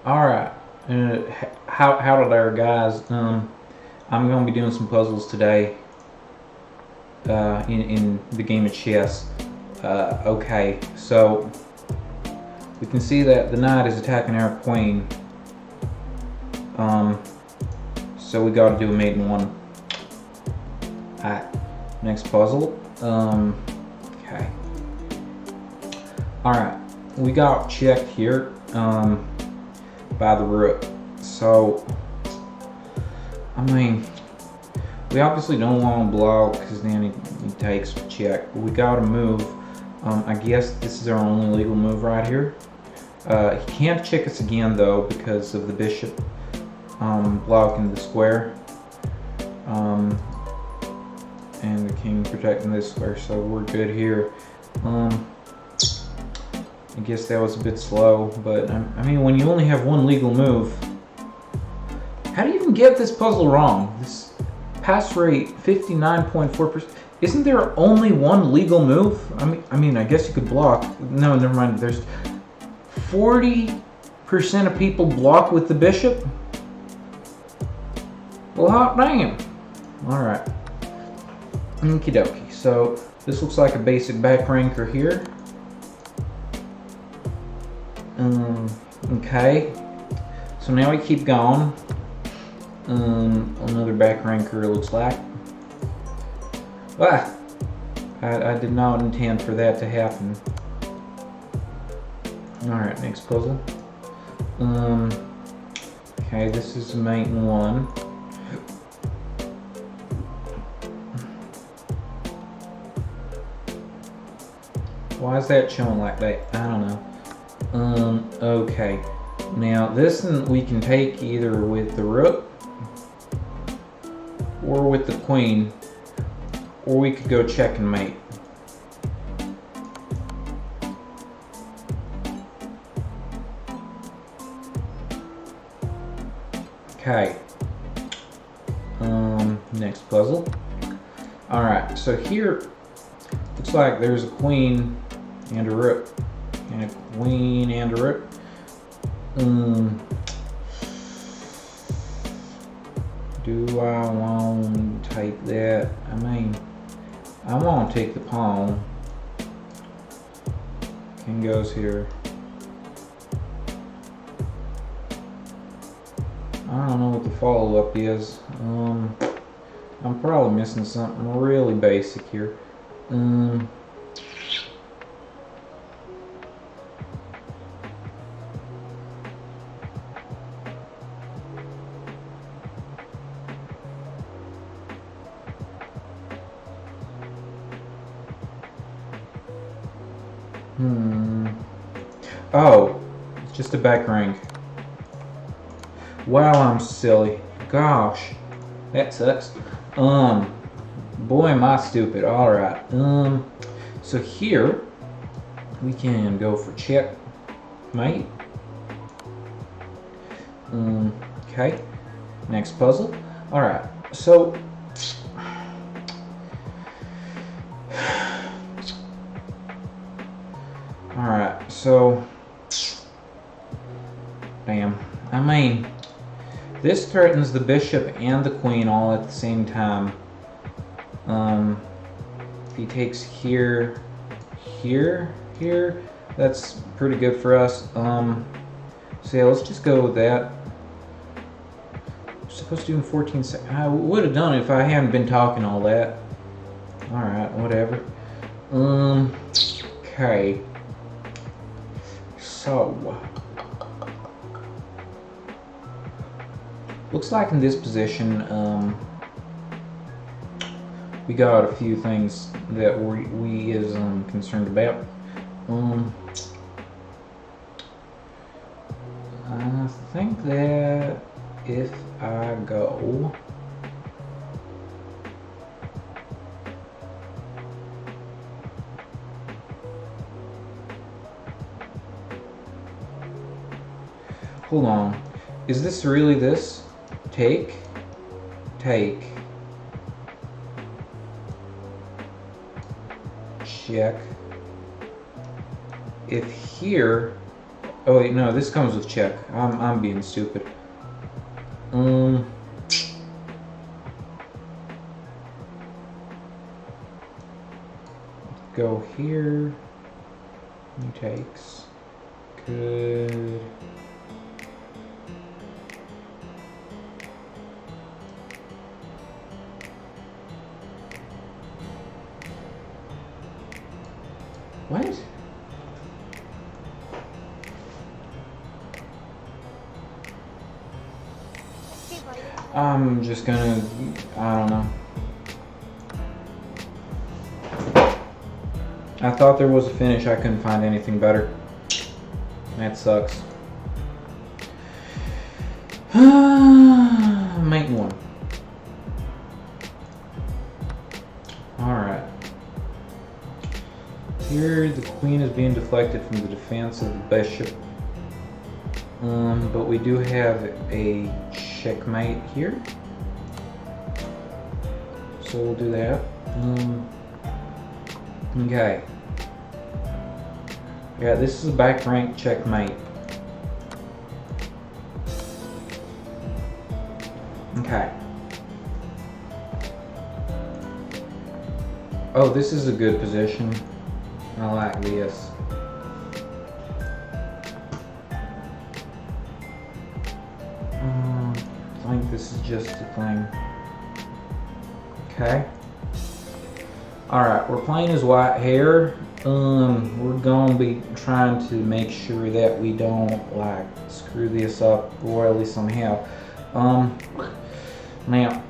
Alright, how there, guys? I'm going to be doing some puzzles today in the game of chess. Okay, so we can see that the knight is attacking our queen. So we got to do a mate in one. Alright, next puzzle. Okay. Alright, we got checked here by the rook. So, I mean, we obviously don't want to block because then he takes check. But we got to move. I guess this is our only legal move right here. He can't check us again though because of the bishop blocking the square. And the king protecting this square, so we're good here. I guess that was a bit slow, but I mean, when you only have one legal move, how do you even get this puzzle wrong? This pass rate 59.4%. Isn't there only one legal move? I mean, I guess you could block. No, never mind. There's 40% of people block with the bishop. Well, hot damn. All right. Okie dokie. So this looks like a basic back ranker here. Okay. So now we keep going. Another back ranker, it looks like. Ah, I did not intend for that to happen. Alright, next puzzle. Okay, this is mate in one. Why is that showing like that? I don't know. Okay. Now this one we can take either with the rook or with the queen, or we could go check and mate. Okay. Next puzzle. Alright, so here looks like there's a queen and a rook. And a queen and a rook. Do I want to take that? I mean, I want to take the pawn. King goes here. I don't know what the follow-up is. I'm probably missing something really basic here. Oh, it's just a back rank. Wow, I'm silly. Gosh, that sucks. Boy, am I stupid. All right. So here we can go for check, mate. Okay. Next puzzle. All right. So. Alright, so, damn, I mean, this threatens the bishop and the queen all at the same time. If he takes here, here, that's pretty good for us. So yeah, let's just go with that. We're supposed to do in 14 seconds. I would have done it if I hadn't been talking all that. Alright, whatever. Okay. So, looks like in this position, we got a few things that we is concerned about. I think that if I go hold on. Is this really this? Take. Check. If here, Oh wait, no, this comes with check. I'm being stupid. Go here. He takes. Good. What? I'm just gonna, I don't know. I thought there was a finish, I couldn't find anything better. That sucks. Mate one. Alright. Here the queen is being deflected from the defense of the bishop. But we do have a checkmate here. So we'll do that. Okay. Yeah, this is a back rank checkmate. Okay. Oh, this is a good position. I like this. I think this is just a thing. Okay. Alright, we're playing as white here. We're gonna be trying to make sure that we don't like screw this up royally somehow. Now,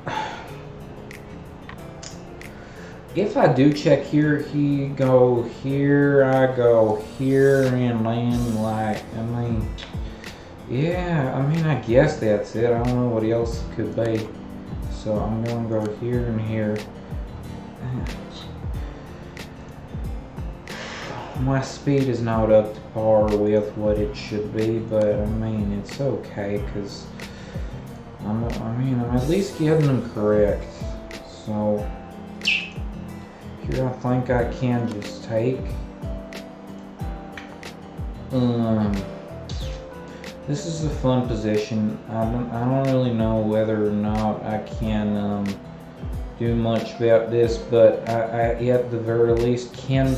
if I do check here, he go here, I go here, and land like, I mean, yeah, I mean, I guess that's it. I don't know what else it could be. So I'm gonna go here and here. My speed is not up to par with what it should be, but I mean, it's okay, because I'm at least getting them correct. So here I think I can just take. This is a fun position. I don't really know whether or not I can do much about this, but I at the very least can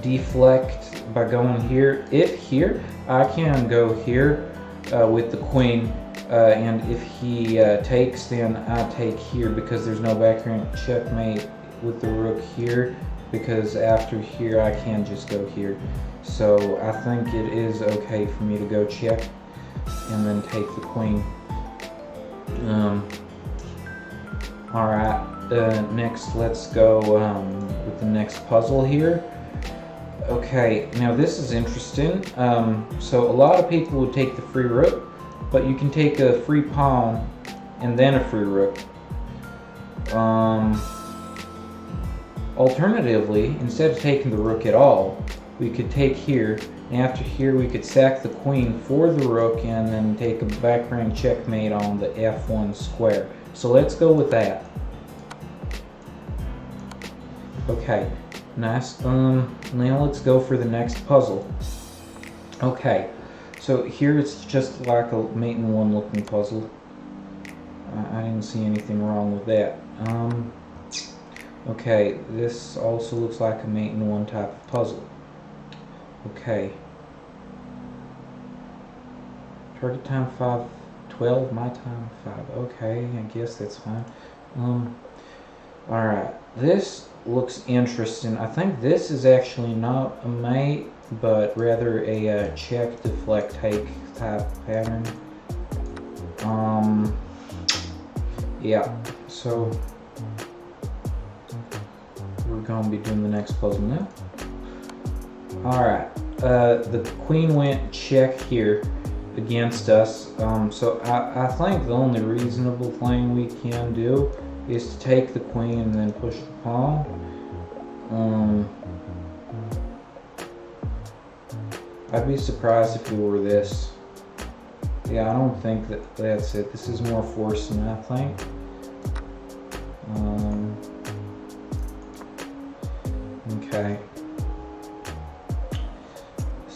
deflect by going here. If here, I can go here with the queen, and if he takes, then I take here, because there's no background checkmate with the rook here, because after here I can just go here. So I think it is okay for me to go check and then take the queen. Alright, next let's go with the next puzzle here. Okay, now this is interesting. So a lot of people would take the free rook, but you can take a free pawn and then a free rook. Alternatively, instead of taking the rook at all, we could take here, and after here we could sack the queen for the rook and then take a back rank checkmate on the f1 square. So let's go with that. Okay, nice. Now let's go for the next puzzle. Okay, so here it's just like a mate in one looking puzzle. I didn't see anything wrong with that. Okay, this also looks like a mate in one type of puzzle. Okay. Target time 5:12, my time 5. Okay, I guess that's fine. Alright, this looks interesting. I think this is actually not a mate, but rather a check, deflect, take type pattern. Yeah, so we're going to be doing the next puzzle now. Alright, the queen went check here against us, so I think the only reasonable thing we can do is to take the queen and then push the pawn. I'd be surprised if we were this. Yeah, I don't think that's it. This is more forcing, I think. Okay.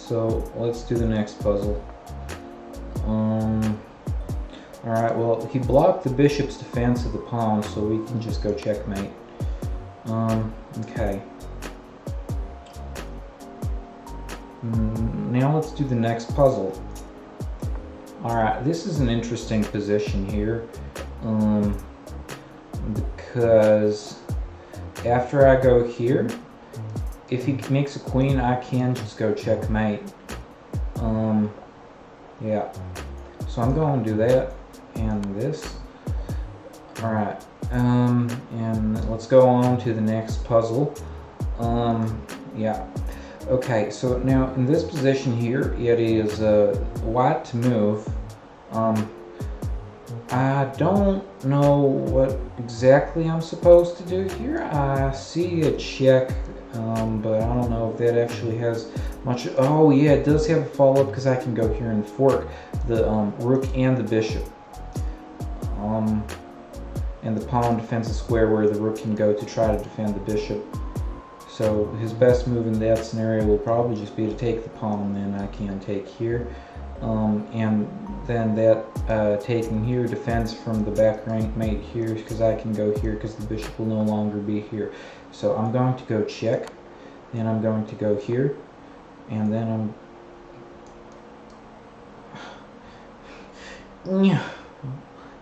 So let's do the next puzzle. Alright, well, he blocked the bishop's defense of the pawn, so we can just go checkmate. Okay. Now let's do the next puzzle. Alright, this is an interesting position here. Because after I go here, if he makes a queen, I can just go checkmate. Yeah. So I'm going to do that and this. Alright. And let's go on to the next puzzle. Yeah. Okay, so now in this position here, it is white to move. I don't know what exactly I'm supposed to do here. I see a check, but I don't know if that actually has much. Oh yeah, it does have a follow-up because I can go here and fork the rook and the bishop. And the pawn defends a square where the rook can go to try to defend the bishop. So his best move in that scenario will probably just be to take the pawn, then I can take here. And then that taking here defends from the back rank mate here because I can go here because the bishop will no longer be here. So I'm going to go check, then I'm going to go here, and then I'm...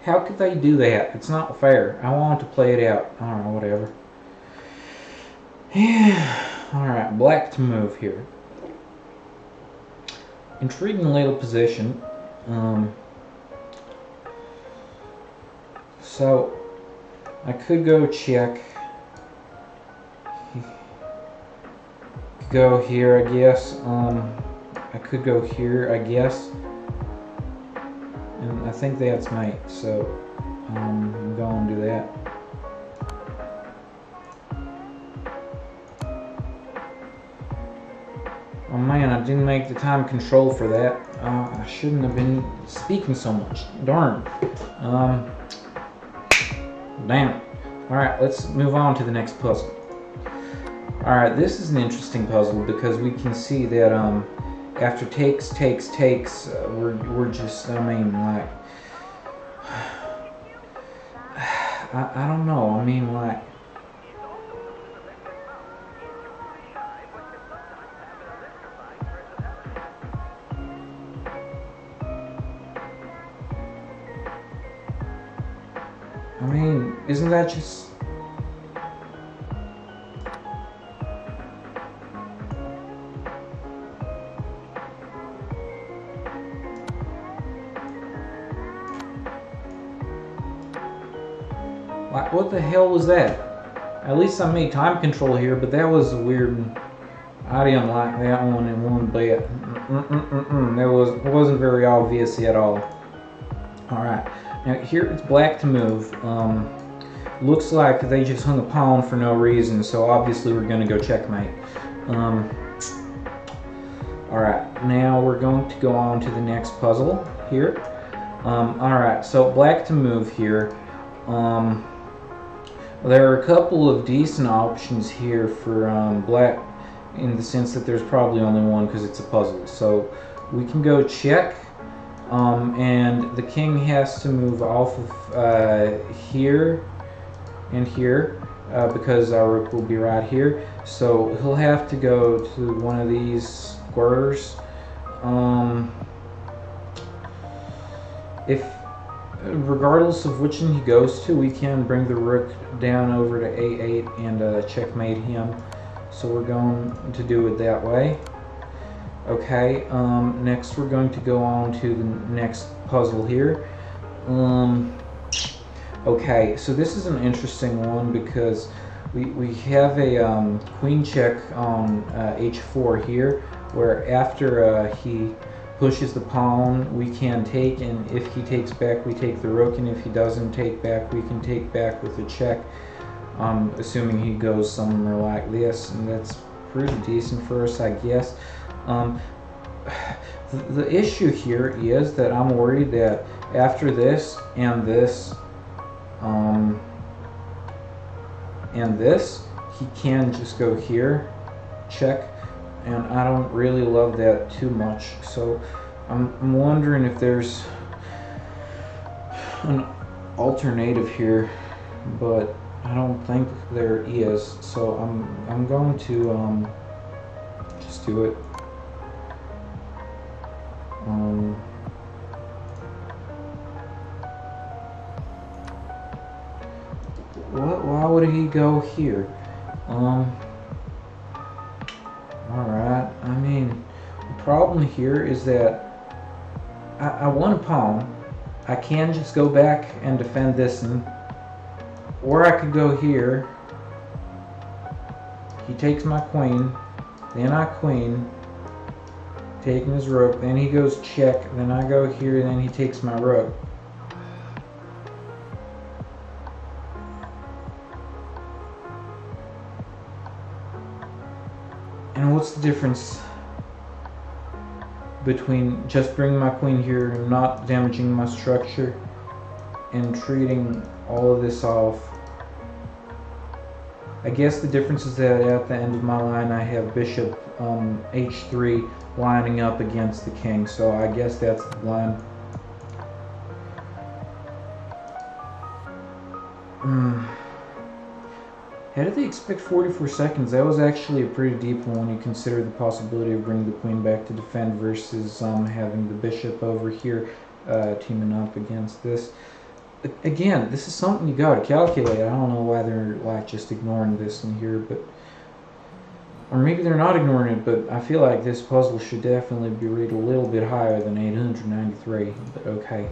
How could they do that? It's not fair. I want to play it out. I don't know, whatever. Alright, black to move here. Intriguing little position. So I could go check. Go here, I guess. I could go here, I guess. And I think that's mate, so I'm going to do that. Oh man, I didn't make the time control for that. I shouldn't have been speaking so much. Darn. Damn. Alright, let's move on to the next puzzle. Alright, this is an interesting puzzle because we can see that after takes, we're just, I mean, like, I don't know, I mean, like, I mean, isn't that just... Like, what the hell was that? At least I made time control here, but that was weird. I didn't like that one in one bit. It wasn't very obvious at all. Alright, now here it's black to move. Looks like they just hung a pawn for no reason, so obviously we're going to go checkmate. Alright, now we're going to go on to the next puzzle here. Alright, so black to move here. There are a couple of decent options here for black, in the sense that there's probably only one because it's a puzzle. So we can go check, and the king has to move off of here and here because our rook will be right here. So he'll have to go to one of these squares. Regardless of which one he goes to, we can bring the rook down over to a8 and checkmate him. So we're going to do it that way. Okay, next we're going to go on to the next puzzle here. Okay, so this is an interesting one because we have a queen check on h4 here, where after he pushes the pawn, we can take, and if he takes back, we take the rook, and if he doesn't take back, we can take back with a check, assuming he goes somewhere like this, and that's pretty decent for us, I guess. The issue here is that I'm worried that after this, and this, he can just go here, check, and I don't really love that too much. So I'm wondering if there's an alternative here, but I don't think there is. So I'm going to just do it. Why would he go here? Alright, I mean, the problem here is that I won a pawn. I can just go back and defend this one, or I could go here. He takes my queen, then I queen, taking his rook, then he goes check, then I go here, then he takes my rook. And what's the difference between just bringing my queen here and not damaging my structure and treating all of this off? I guess the difference is that at the end of my line I have bishop h3 lining up against the king, so I guess that's the line. How did they expect 44 seconds? That was actually a pretty deep one when you consider the possibility of bringing the queen back to defend versus having the bishop over here teaming up against this. Again, this is something you gotta calculate. I don't know why they're like just ignoring this in here, but or maybe they're not ignoring it, but I feel like this puzzle should definitely be rated a little bit higher than 893, but okay.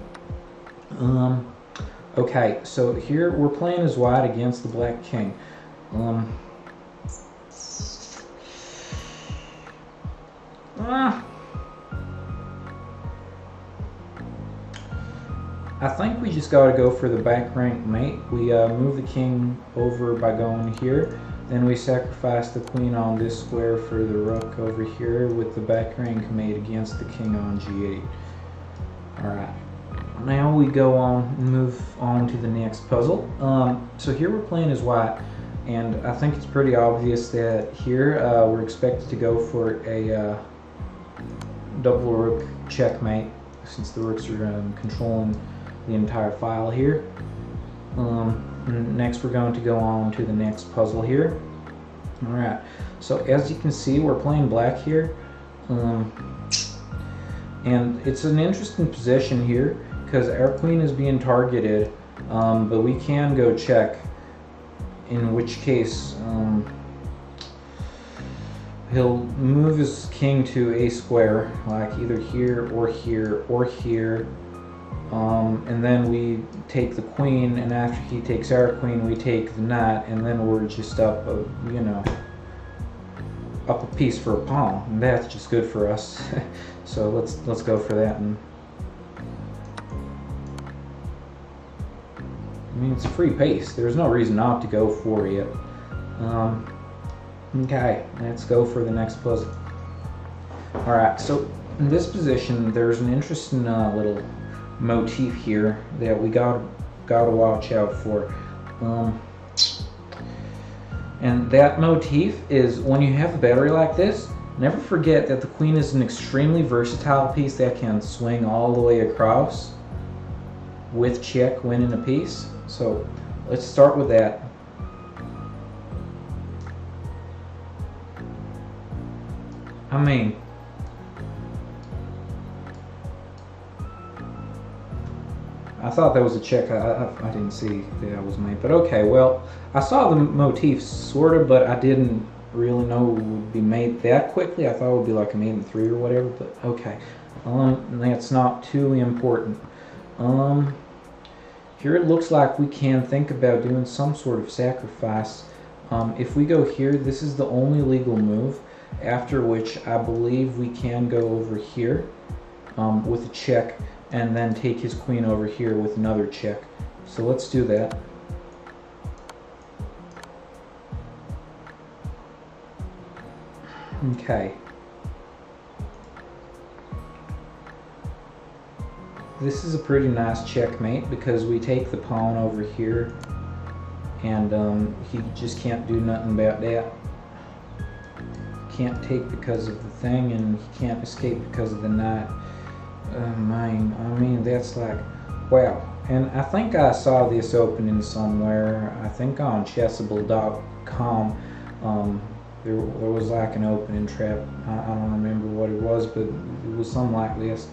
Okay, so here we're playing as white against the black king. I think we just gotta go for the back rank mate. We move the king over by going here, then we sacrifice the queen on this square for the rook over here with the back rank mate against the king on g8. Alright, now we go on and move on to the next puzzle. So here we're playing as white, and I think it's pretty obvious that here we're expected to go for a double rook checkmate, since the rooks are controlling the entire file here. Next we're going to go on to the next puzzle here. Alright, so as you can see we're playing black here, and it's an interesting position here because our queen is being targeted, but we can go check, in which case he'll move his king to a square, like either here or here or here, and then we take the queen, and after he takes our queen we take the knight, and then we're just up a, you know, up a piece for a pawn, and that's just good for us. So let's go for that. And I mean, it's a free pace. There's no reason not to go for it. Okay, let's go for the next puzzle. Alright, so in this position there's an interesting little motif here that we gotta watch out for. And that motif is, when you have a battery like this, never forget that the queen is an extremely versatile piece that can swing all the way across with check winning a piece. So let's start with that. I mean, I thought that was a check. I didn't see that was made, but okay. Well, I saw the motif sort of, but I didn't really know it would be made that quickly. I thought it would be like a mate in 3 or whatever, but okay. That's not too important. Here it looks like we can think about doing some sort of sacrifice. If we go here, this is the only legal move, after which I believe we can go over here with a check, and then take his queen over here with another check. So let's do that. Okay. This is a pretty nice checkmate because we take the pawn over here, and he just can't do nothing about that. can't take because of the thing, and he can't escape because of the knight. Man, I mean, that's like, wow. And I think I saw this opening somewhere. I think on chessable.com. There was like an opening trap. I don't remember what it was, but it was something like this.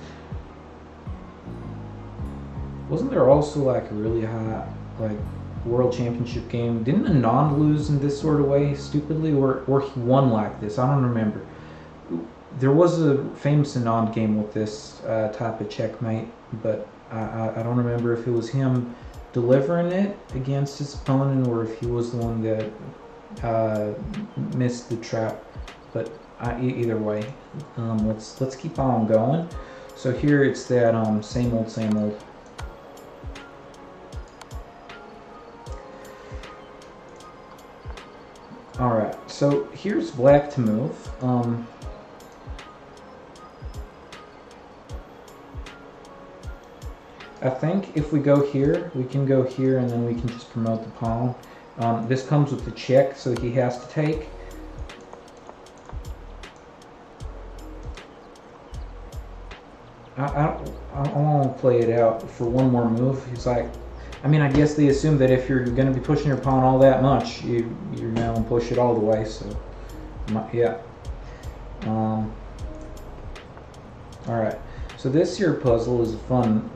Wasn't there also like a really high like world championship game? Didn't Anand lose in this sort of way stupidly, or he won like this? I don't remember. There was a famous Anand game with this type of checkmate, but I don't remember if it was him delivering it against his opponent or if he was the one that missed the trap. But either way, let's keep on going. So here it's that same old. All right, so here's black to move. I think if we go here, we can go here and then we can just promote the pawn. This comes with the check, so he has to take. I want to play it out for one more move. He's like, I mean, I guess they assume that if you're going to be pushing your pawn all that much, you're now going to push it all the way. So, yeah. All right. So this here puzzle is fun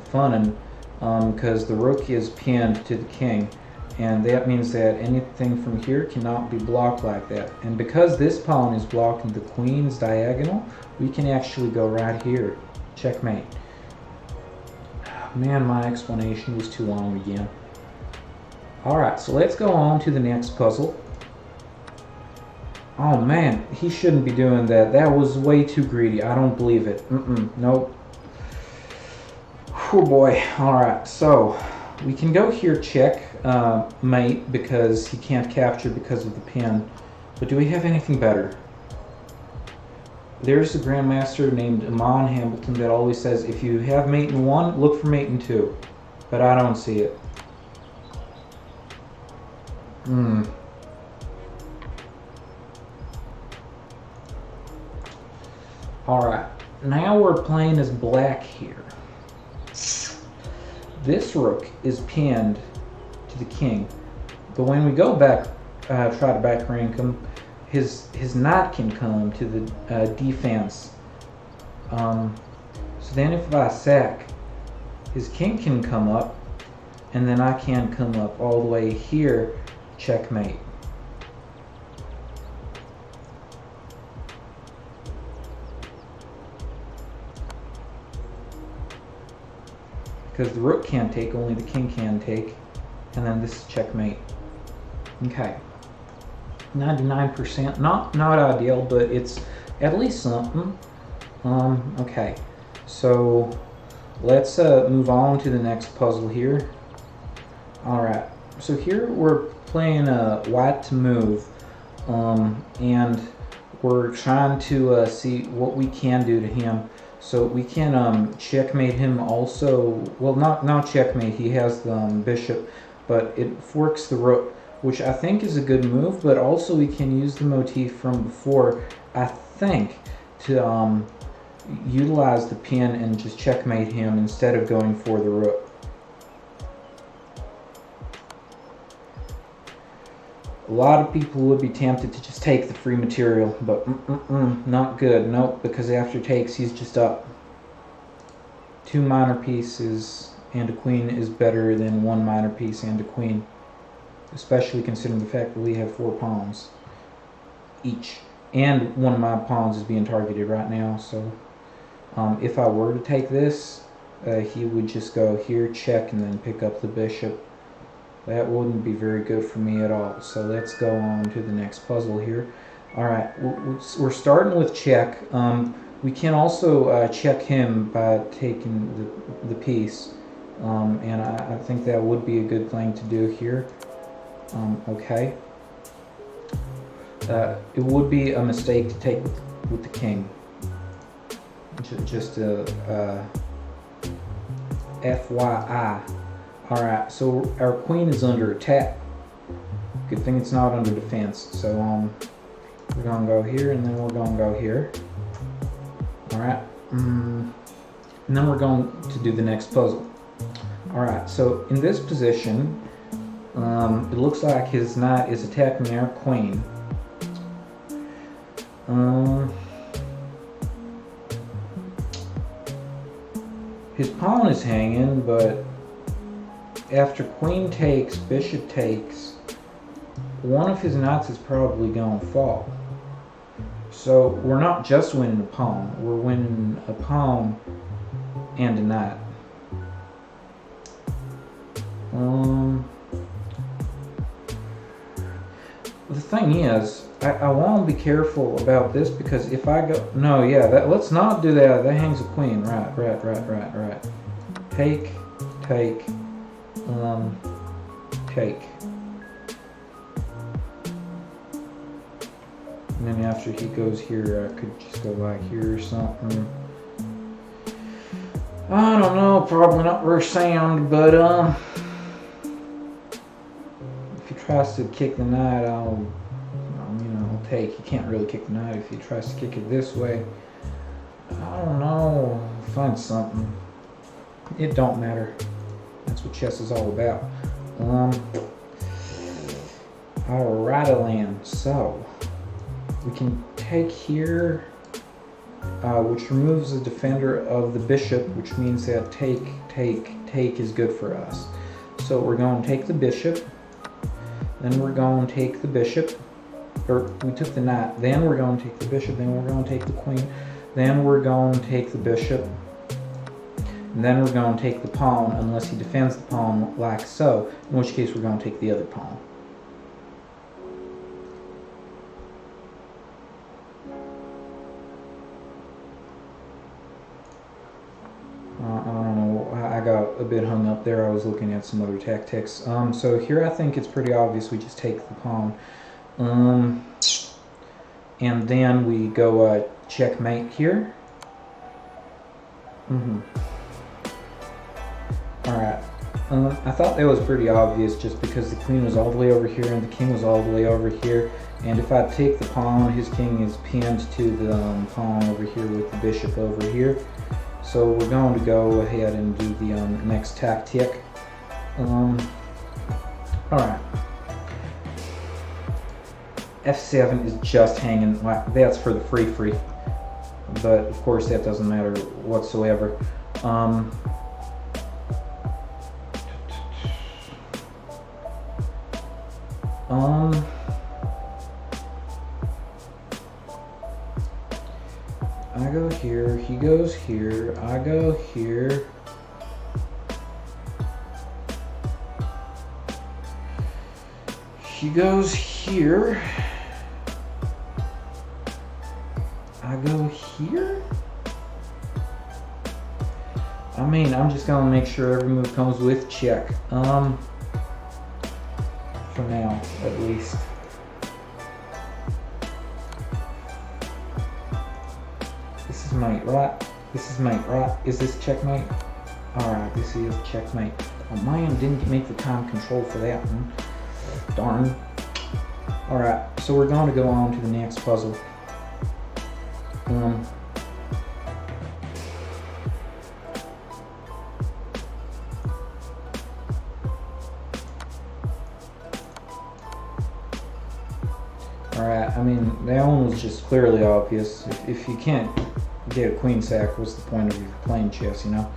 because the rook is pinned to the king, and that means that anything from here cannot be blocked like that. And because this pawn is blocking the queen's diagonal, we can actually go right here. Checkmate. Man, my explanation was too long again. Alright, so let's go on to the next puzzle. Oh man, he shouldn't be doing that. That was way too greedy. I don't believe it. Nope. Oh boy. Alright, so we can go here check mate because he can't capture because of the pin. But do we have anything better? There's a Grandmaster named Aman Hambleton that always says, if you have mate in 1, look for mate in 2. But I don't see it. Alright, now we're playing as black here. This rook is pinned to the king. But when we go back, try to back rank him, his knight can come to the defense. So then if I sack, his king can come up, and then I can come up all the way here, checkmate. Because the rook can't take, only the king can take, and then this is checkmate. Okay. 99%, not ideal, but it's at least something. Okay, so let's move on to the next puzzle here. Alright, so here we're playing white to move, and we're trying to see what we can do to him. So we can checkmate him also. Well, not checkmate, he has the bishop, but it forks the rook, which I think is a good move, but also we can use the motif from before, I think, to utilize the pin and just checkmate him instead of going for the rook. A lot of people would be tempted to just take the free material, but not good. Nope, because after takes, he's just up. 2 minor pieces and a queen is better than 1 minor piece and a queen. Especially considering the fact that we have 4 pawns each, and one of my pawns is being targeted right now. So if I were to take this, he would just go here, check, and then pick up the bishop. That wouldn't be very good for me at all. So let's go on to the next puzzle here. Alright, we're starting with check. We can also check him by taking the piece, and I think that would be a good thing to do here. Okay. It would be a mistake to take with the king. Just a FYI. Alright, so our queen is under attack. Good thing it's not under defense. So We're gonna go here, and then we're gonna go here. All right, and then we're going to do the next puzzle. All right, so in this position, it looks like his knight is attacking our queen. His pawn is hanging, but after queen takes, bishop takes, one of his knights is probably going to fall. So we're not just winning a pawn, we're winning a pawn and a knight. The thing is, I want to be careful about this, because if I go, no, yeah, let's not do that. That hangs a queen. Right. Take, take. And then after he goes here, I could just go like here or something. I don't know, probably not very sound, but if he tries to kick the knight, I'll take. He can't really kick the knight if he tries to kick it this way. I don't know, find something. It don't matter. That's what chess is all about. Alright, land. So we can take here, which removes the defender of the bishop, which means that take is good for us. So we're going to take the bishop, then we're going to take the bishop, or we took the knight, then we're going to take the bishop, then we're going to take the queen, then we're going to take the bishop, and then we're going to take the pawn, unless he defends the pawn like so, in which case we're going to take the other pawn. I don't know, I got a bit hung up there. I was looking at some other tactics. So here I think it's pretty obvious we just take the pawn. And then we go checkmate here. Alright. I thought that was pretty obvious just because the queen was all the way over here and the king was all the way over here. And if I take the pawn, his king is pinned to the pawn over here with the bishop over here. So we're going to go ahead and do the next tactic. Alright. F7 is just hanging. That's for the free. But of course that doesn't matter whatsoever. I go here, he goes here, I go here. He goes here. I go here? I mean, I'm just gonna make sure every move comes with check. For now, at least. This is mate, right? This is mate, right? Is this checkmate? Alright, this is checkmate. Oh man, didn't make the time control for that one. Darn. Alright, so we're going to go on to the next puzzle. Alright, I mean, that one was just clearly obvious. If you can't get a queen sack, what's the point of you playing chess, you know?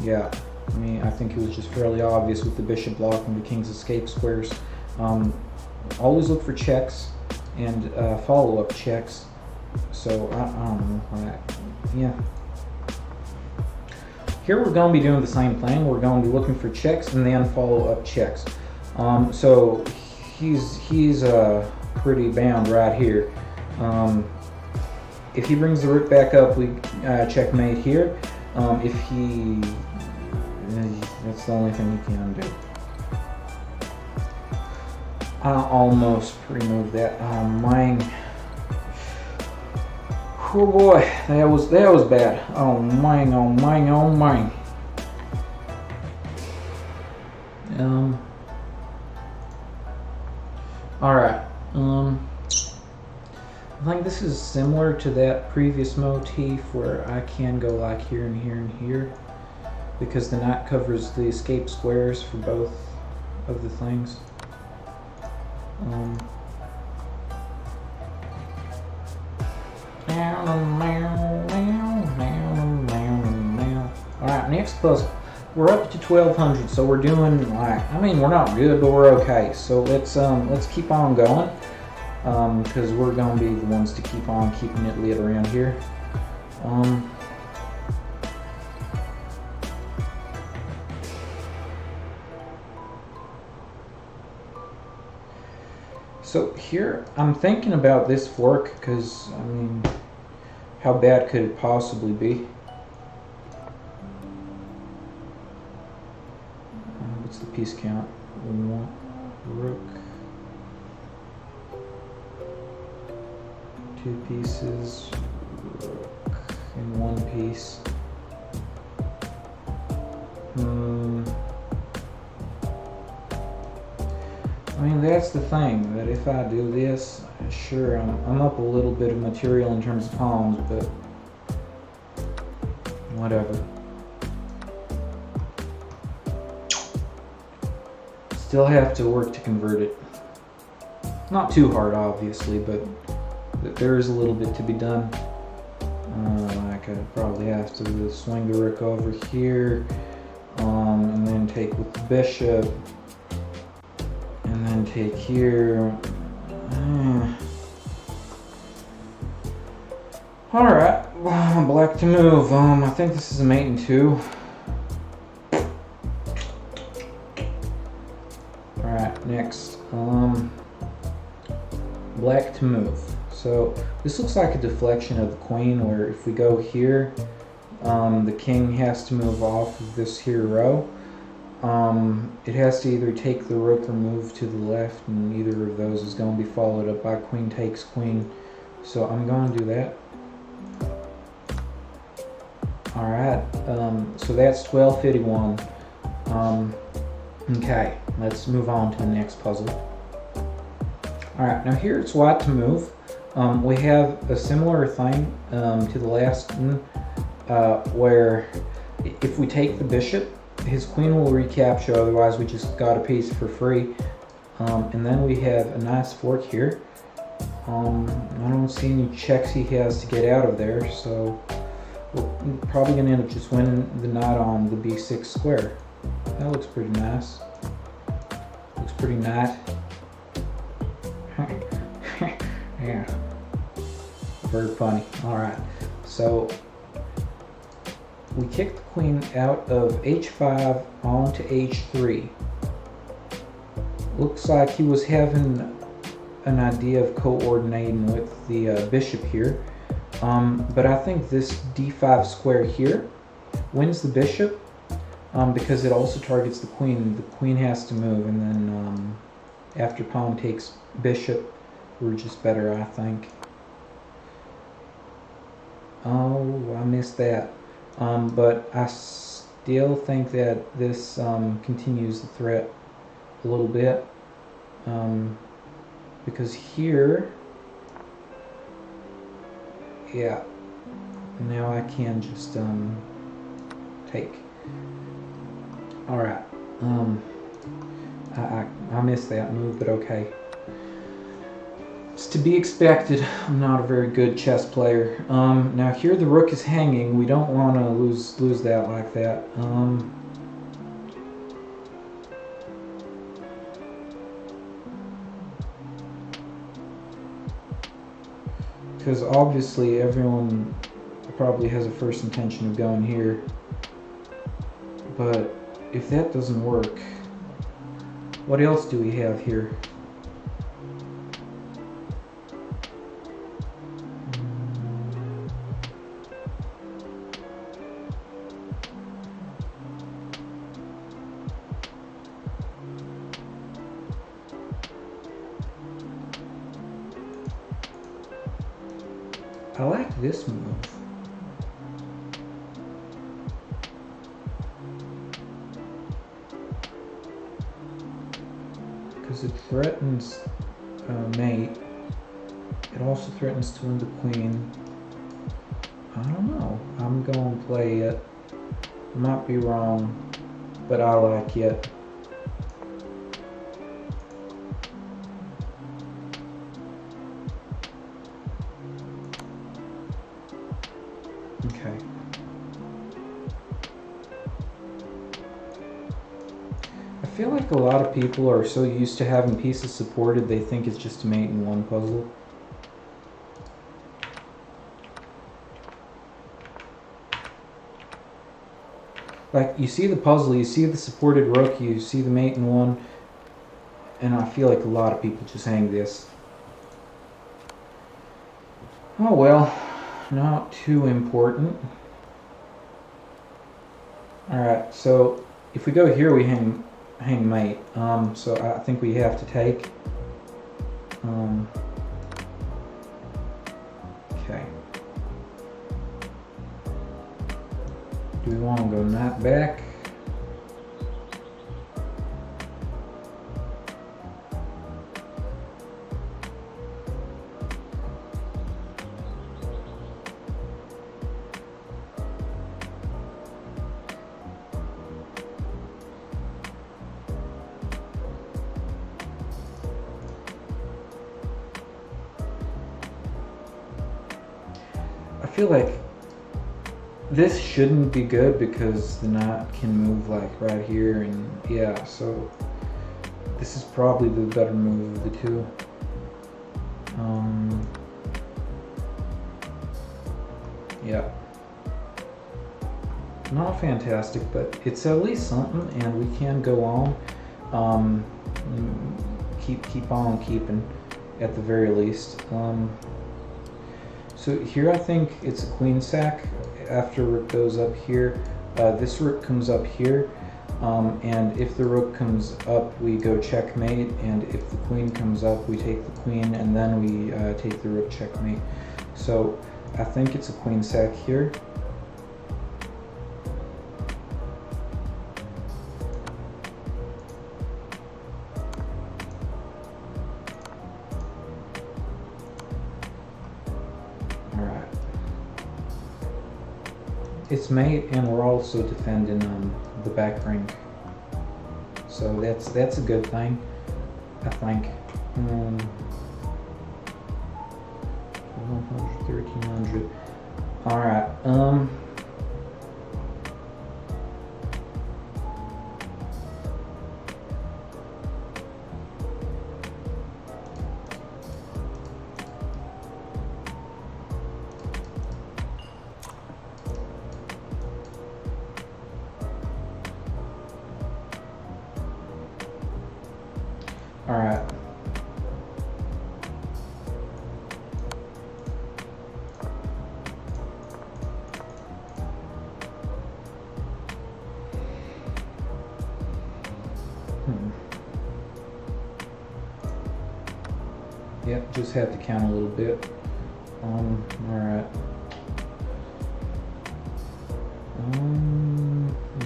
Yeah, I mean, I think it was just fairly obvious with the bishop blocking the king's escape squares. Always look for checks and follow-up checks. So, I don't know. Yeah. Here we're going to be doing the same thing. We're going to be looking for checks and then follow-up checks. So he's pretty bound right here. If he brings the rook back up, we checkmate here. If he, that's the only thing he can do. I almost removed that. Oh mine. Oh boy, that was bad. Oh mine, oh mine, oh mine. Alright, I think this is similar to that previous motif where I can go like here and here and here, because the knight covers the escape squares for both of the things. Alright, next puzzle. We're up to 1200, so we're doing like, I mean, we're not good, but we're okay. So let's keep on going, because we're gonna be the ones to keep on keeping it lit around here. So here, I'm thinking about this fork, because, I mean, how bad could it possibly be? What's the piece count? One, rook. 2 pieces, rook, and 1 piece. I mean, that's the thing, that if I do this, sure, I'm up a little bit of material in terms of pawns, but whatever. Still have to work to convert it. Not too hard, obviously, but there is a little bit to be done. Like I'd probably have to swing the rook over here, and then take with the bishop, and then take here. Alright, black to move. I think this is a mate and 2. Alright, next. Black to move. So this looks like a deflection of the queen, where if we go here, the king has to move off of this here row. It has to either take the rook or move to the left, and either of those is going to be followed up by queen takes queen. So I'm going to do that. Alright, so that's 1251. Okay, let's move on to the next puzzle. Alright, now here it's white to move. We have a similar thing to the last one, where if we take the bishop, his queen will recapture, otherwise we just got a piece for free. And then we have a nice fork here. I don't see any checks he has to get out of there, so we're probably going to end up just winning the knight on the b6 square. That looks pretty nice. Looks pretty nice. Yeah. Very funny. Alright, so we kick the queen out of h5 onto h3. Looks like he was having an idea of coordinating with the bishop here. But I think this d5 square here wins the bishop, because it also targets the queen. The queen has to move, and then after pawn takes bishop, we're just better, I think. Oh, I missed that. But I still think that this continues the threat a little bit, because here, yeah, now I can just take. Alright, I missed that move, but okay. It's to be expected. I'm not a very good chess player. Now here the rook is hanging. We don't want to lose that like that. Because obviously everyone probably has a first intention of going here. But if that doesn't work, what else do we have here? I like this move. Because it threatens mate. It also threatens to win the queen. I don't know. I'm going to play it. I might be wrong, but I like it. Okay. I feel like a lot of people are so used to having pieces supported, they think it's just a mate in one puzzle. Like, you see the puzzle, you see the supported rook, you see the mate in one, and I feel like a lot of people just hang this. Oh well, not too important. Alright, so if we go here, we hang mate. So I think we have to take. Okay. Do we want to go knight back? I feel like this shouldn't be good because the knight can move like right here, and yeah, so this is probably the better move of the two. Yeah. Not fantastic, but it's at least something, and we can go on. Keep on keeping at the very least. So here I think it's a queen sack. After rook goes up here, this rook comes up here, and if the rook comes up, we go checkmate, and if the queen comes up, we take the queen, and then we take the rook checkmate. So I think it's a queen sack here. It's mate, and we're also defending the back rank, so that's a good thing, I think. 1200, 1300. All right. All right. Yep, just have to count a little bit. All right.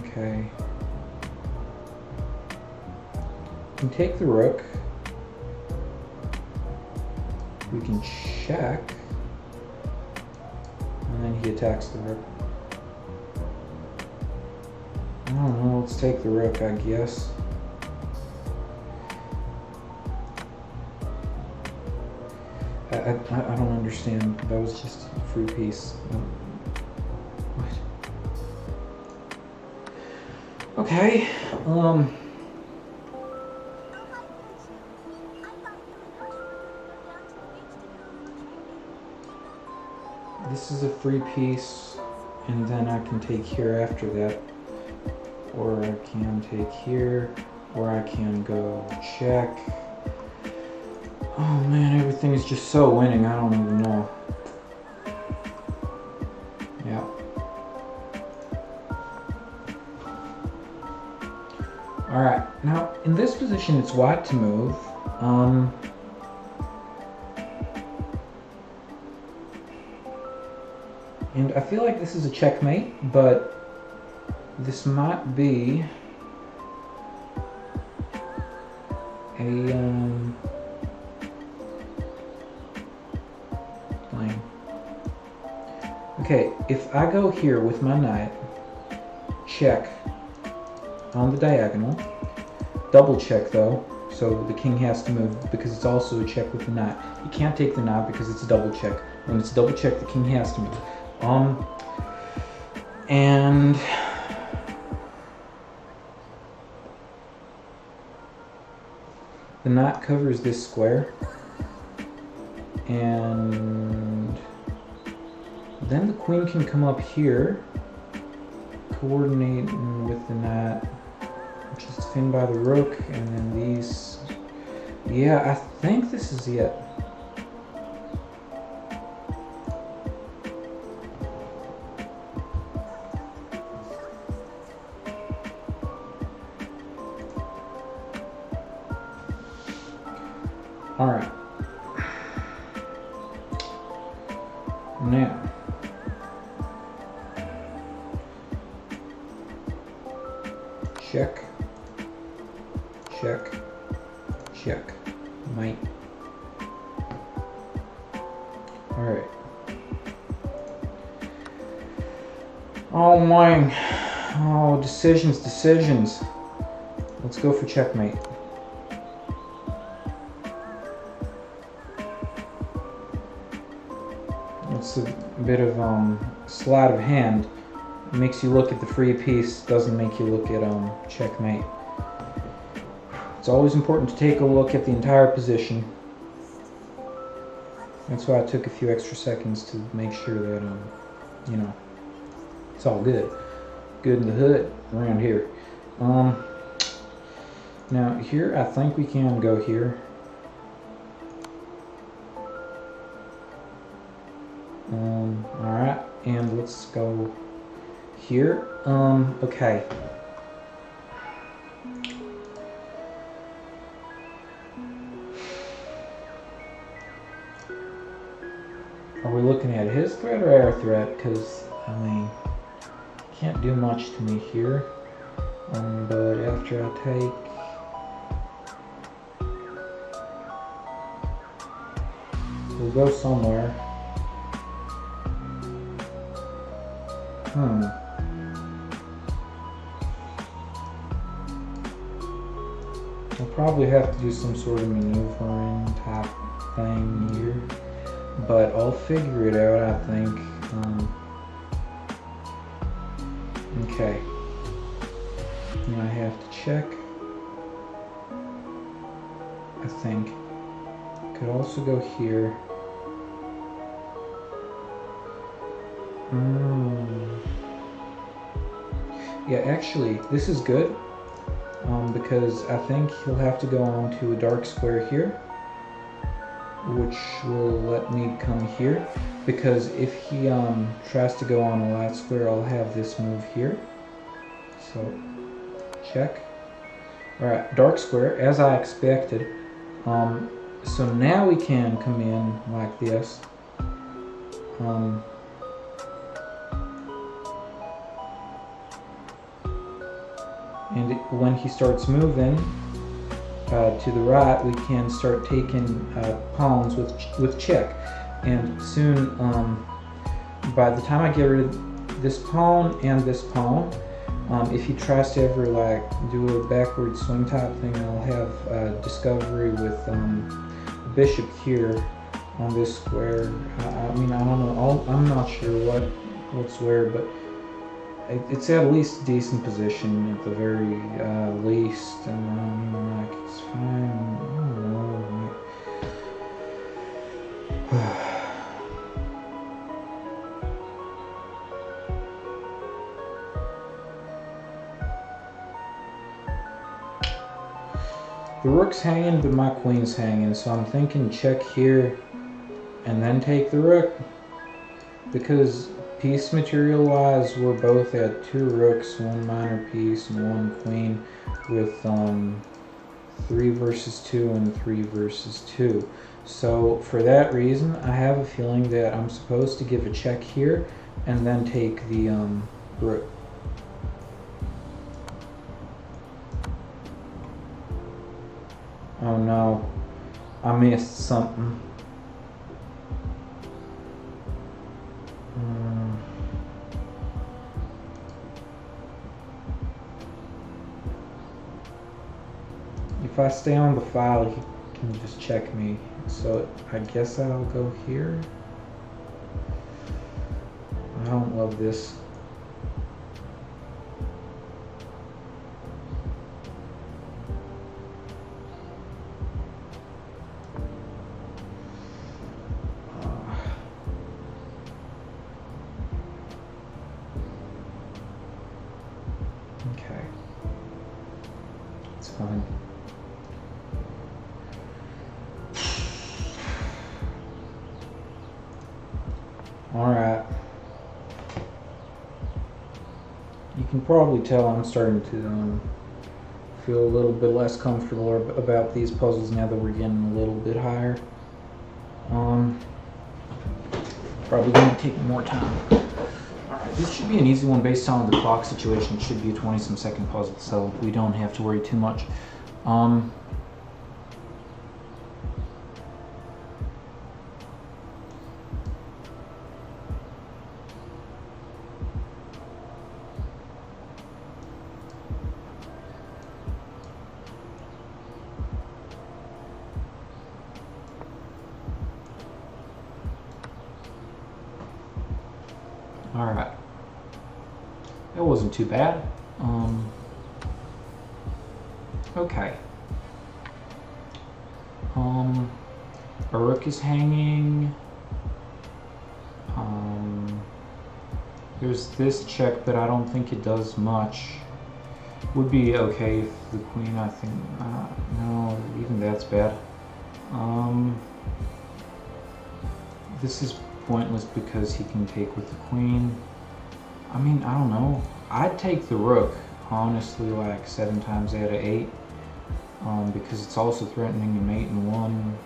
Okay. We can take the rook. We can check, and then he attacks the rook. I don't know, let's take the rook, I guess. I don't understand. That was just a free piece. What? Okay. This is a free piece, and then I can take here after that, or I can take here, or I can go check. Oh man, everything is just so winning, I don't even know. Yeah. Alright, now in this position it's white to move. And I feel like this is a checkmate, but this might be a Okay, if I go here with my knight, check on the diagonal, double check though, so the king has to move because it's also a check with the knight. You can't take the knight because it's a double check. When it's a double check, the king has to move. And the knight covers this square, and then the queen can come up here, coordinating with the knight, which is defended by the rook, and then these. Yeah, I think this is it. All right. Now, check, check, check, mate. All right. Oh my, oh, decisions. Let's go for checkmate. It's a bit of sleight of hand. It makes you look at the free piece, doesn't make you look at checkmate. It's always important to take a look at the entire position. That's why I took a few extra seconds to make sure that you know, it's all good. Good in the hood around here. Now here I think we can go here. Alright, and let's go here. Okay. Are we looking at his threat or our threat? Because, I mean, can't do much to me here. But after I take... we'll go somewhere. I'll probably have to do some sort of maneuvering type thing here, but I'll figure it out, I think. Okay. Now I have to check. I think. Could also go here. Yeah, actually, this is good, because I think he'll have to go on to a dark square here, which will let me come here, because if he tries to go on a light square, I'll have this move here. So, check. Alright, dark square, as I expected. So now we can come in like this. And when he starts moving to the right, we can start taking pawns with check. And soon, by the time I get rid of this pawn and this pawn, if he tries to ever like do a backward swing type thing, I'll have discovery with the bishop here on this square. I mean, I don't know. I'm not sure what's where, but it's at least a decent position at the very least, and like it's fine. I don't know. The rook's hanging, but my queen's hanging, so I'm thinking check here and then take the rook, because piece material wise we're both at 2 rooks, 1 minor piece and 1 queen, with 3 versus 2 and 3 versus 2. So for that reason I have a feeling that I'm supposed to give a check here and then take the rook. Oh no, I missed something. if I stay on the file, he can just check me. So I guess I'll go here. I don't love this. Okay. It's fine. All right. You can probably tell I'm starting to feel a little bit less comfortable about these puzzles now that we're getting a little bit higher. Probably going to take more time. Alright, this should be an easy one based on the clock situation. It should be a 20-some second puzzle, so we don't have to worry too much. Alright. That wasn't too bad. Okay. A rook is hanging. There's this check, but I don't think it does much. Would be okay if the queen, I think, no, even that's bad. This is pointless because he can take with the queen. I mean, I don't know. I'd take the rook, honestly, like 7 times out of 8. Because it's also threatening a mate in 1.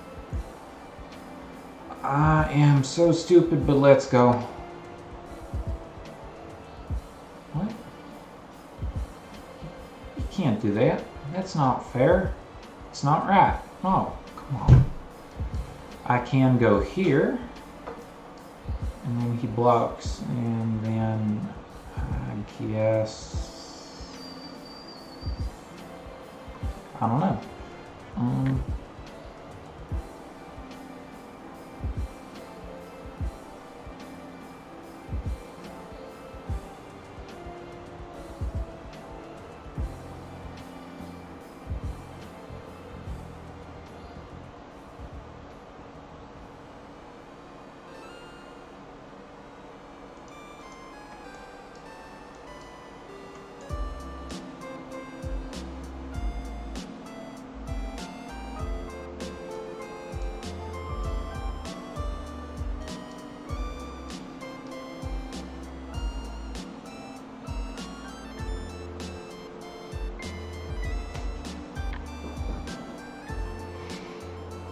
I am so stupid, but let's go. What? You can't do that. That's not fair. It's not right. No, come on. I can go here. And then he blocks, and then I guess I don't know.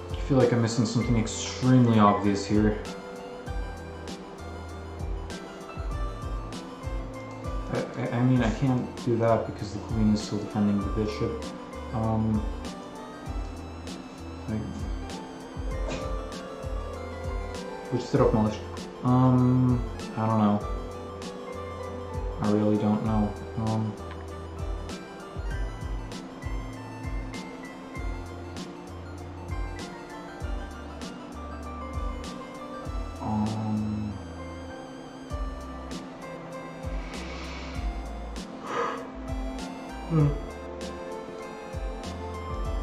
I feel like I'm missing something extremely obvious here. I mean, I can't do that because the queen is still defending the bishop. Which setup knowledge? I don't know. I really don't know.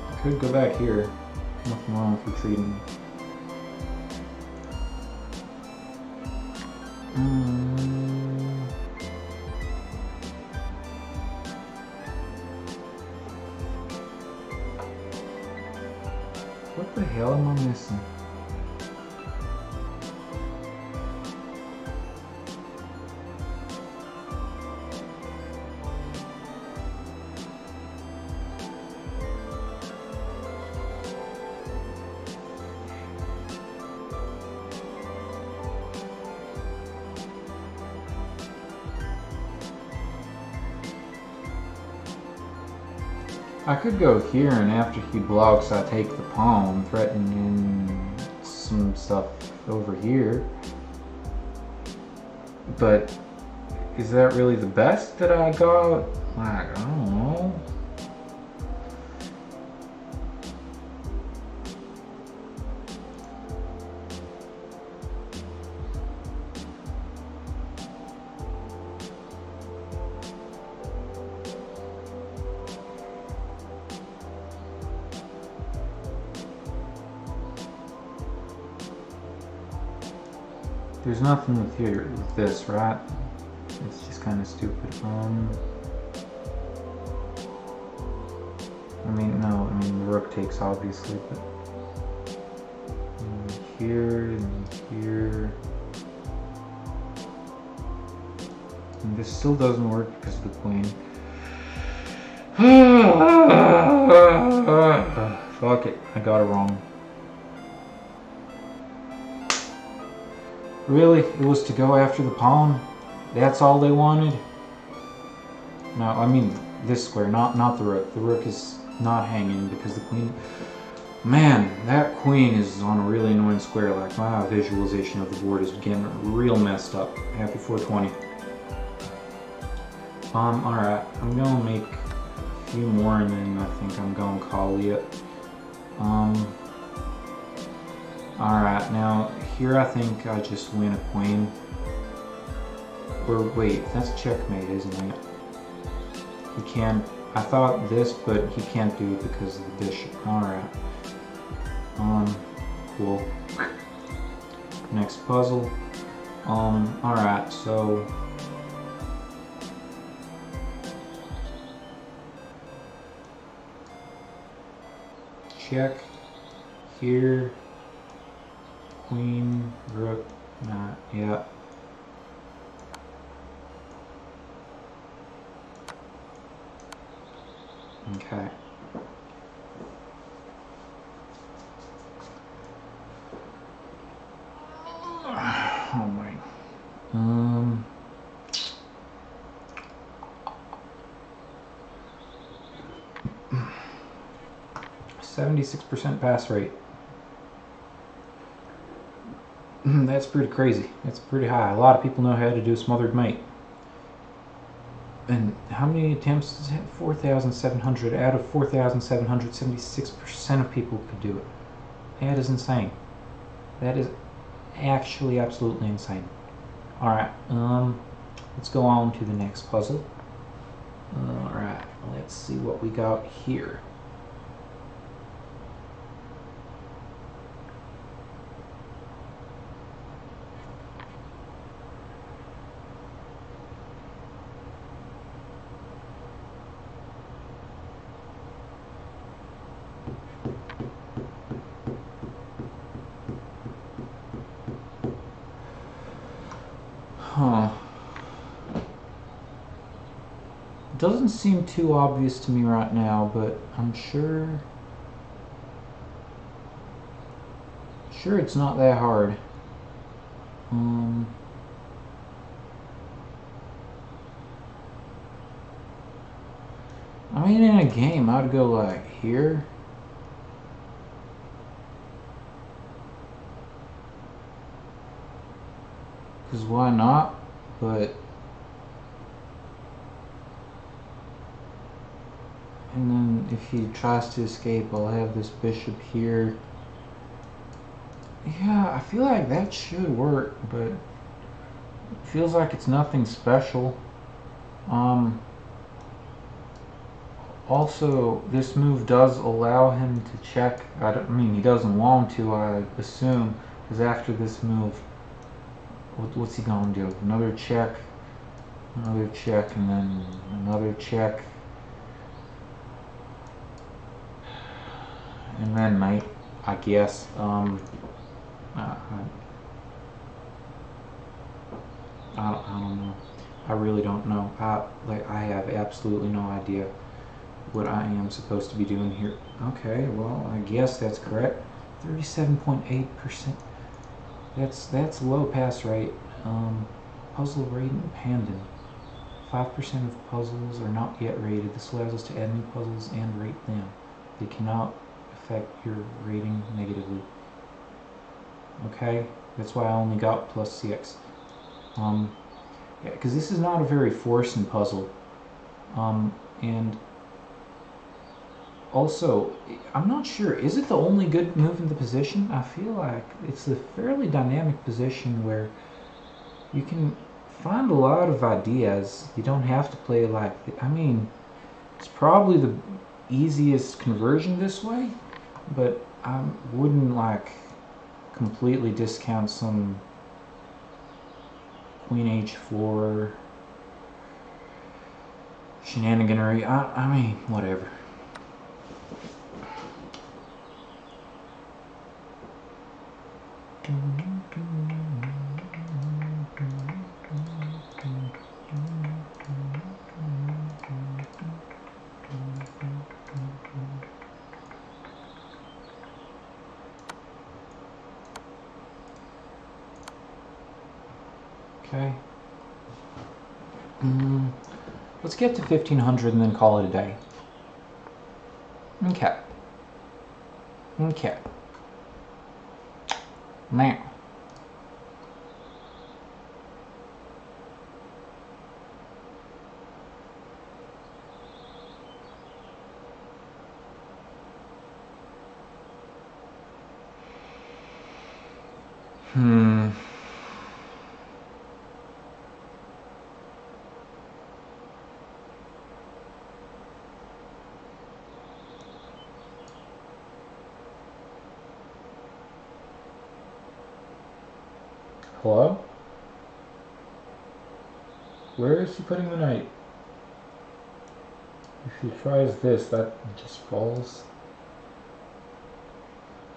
I could go back here. Nothing wrong with retreating. What the hell am I missing? I could go here, and after he blocks, I take the pawn, threatening some stuff over here. But is that really the best that I got? Like, I don't know. There's nothing with here with this, right? It's just kind of stupid. I mean, no, I mean the rook takes obviously, but here and here. And this still doesn't work because of the queen. Fuck it, I got it wrong. Really? It was to go after the pawn? That's all they wanted? No, I mean this square, not the rook. The rook is not hanging because the queen... Man, that queen is on a really annoying square. Like, my visualization of the board is getting real messed up. Happy 420. Alright, I'm gonna make a few more and then I think I'm gonna call it. Alright, now here I think I just win a queen. Or wait, that's checkmate, isn't it? He can't, I thought this, but he can't do it because of the bishop. Alright. Cool. Next puzzle. Alright, so check here, queen, rook, nah, yeah. Okay. Oh my. 76% pass rate. That's pretty crazy. That's pretty high. A lot of people know how to do smothered mate. And how many attempts is that? 4,700 out of 4,700, 76% of people could do it. That is insane. That is actually absolutely insane. Alright, let's go on to the next puzzle. Alright, let's see what we got here. Huh. It doesn't seem too obvious to me right now, but I'm sure it's not that hard. I mean, in a game, I'd go like here. Because why not? But and then if he tries to escape, I'll have this bishop here. Yeah, I feel like that should work, but it feels like it's nothing special. Also, this move does allow him to check. I mean, he doesn't want to, I assume, because after this move, what's he gonna do? Another check, and then another check, and then mate, I guess. I don't know. I really don't know. I have absolutely no idea what I am supposed to be doing here. Okay, well, I guess that's correct. 37.8%. That's low pass rate. Puzzle rating Pandan. 5% of puzzles are not yet rated. This allows us to add new puzzles and rate them. They cannot affect your rating negatively. Okay, that's why I only got +6. Yeah, because this is not a very forcing puzzle. And also, I'm not sure, is it the only good move in the position? I feel like it's a fairly dynamic position where you can find a lot of ideas. You don't have to play like, I mean, it's probably the easiest conversion this way, but I wouldn't like completely discount some queen h4 shenaniganery. I mean, whatever. Okay. Let's get to 1500 and then call it a day. Okay. Okay. Now. Hello? Where is he putting the knight? If he tries this, that just falls.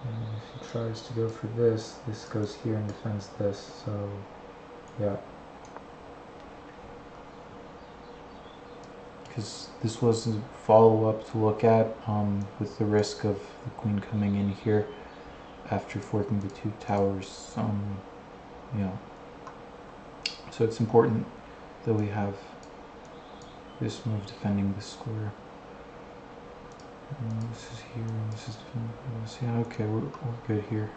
And if he tries to go for this, this goes here and defends this, so yeah. Because this was a follow-up to look at with the risk of the queen coming in here after forking the two towers. You know, so it's important that we have this move defending this square. And this is here, and this is defending this. Yeah, okay, we're good here.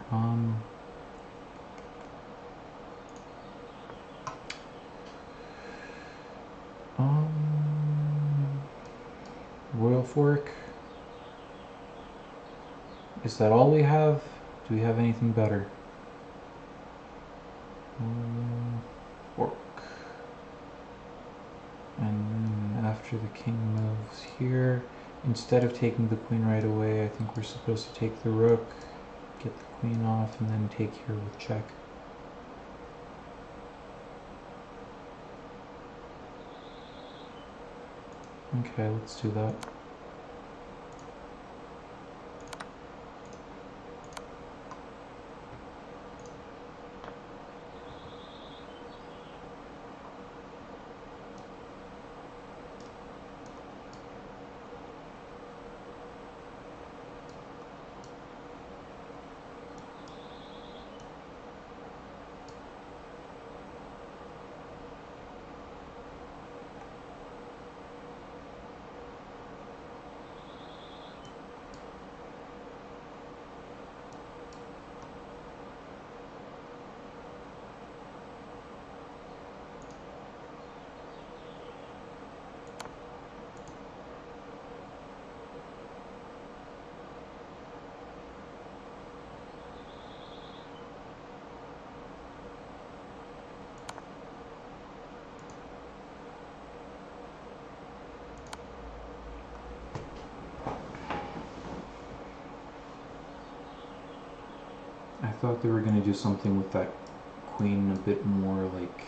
Royal fork. Is that all we have? Do we have anything better? Fork. And then after the king moves here, instead of taking the queen right away, I think we're supposed to take the rook, get the queen off, and then take here with check. Okay, let's do that. I thought they were going to do something with that queen a bit more, like,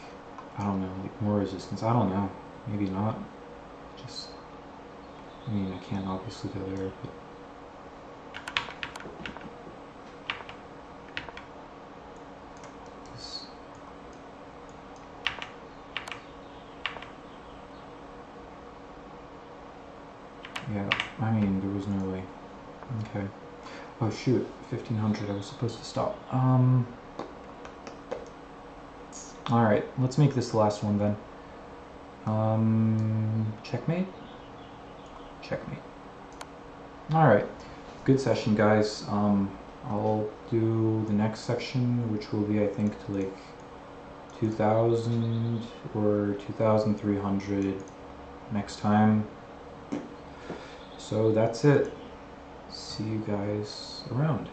I don't know, like more resistance. I don't know. Maybe not. Just, I mean, I can't obviously go there, but... Yeah, I mean, there was no way. Okay. Oh shoot, 1500, I was supposed to stop. Alright, let's make this the last one then. Checkmate? Checkmate. Alright, good session guys. I'll do the next section, which will be I think to like 2000 or 2300 next time. So that's it. See you guys around.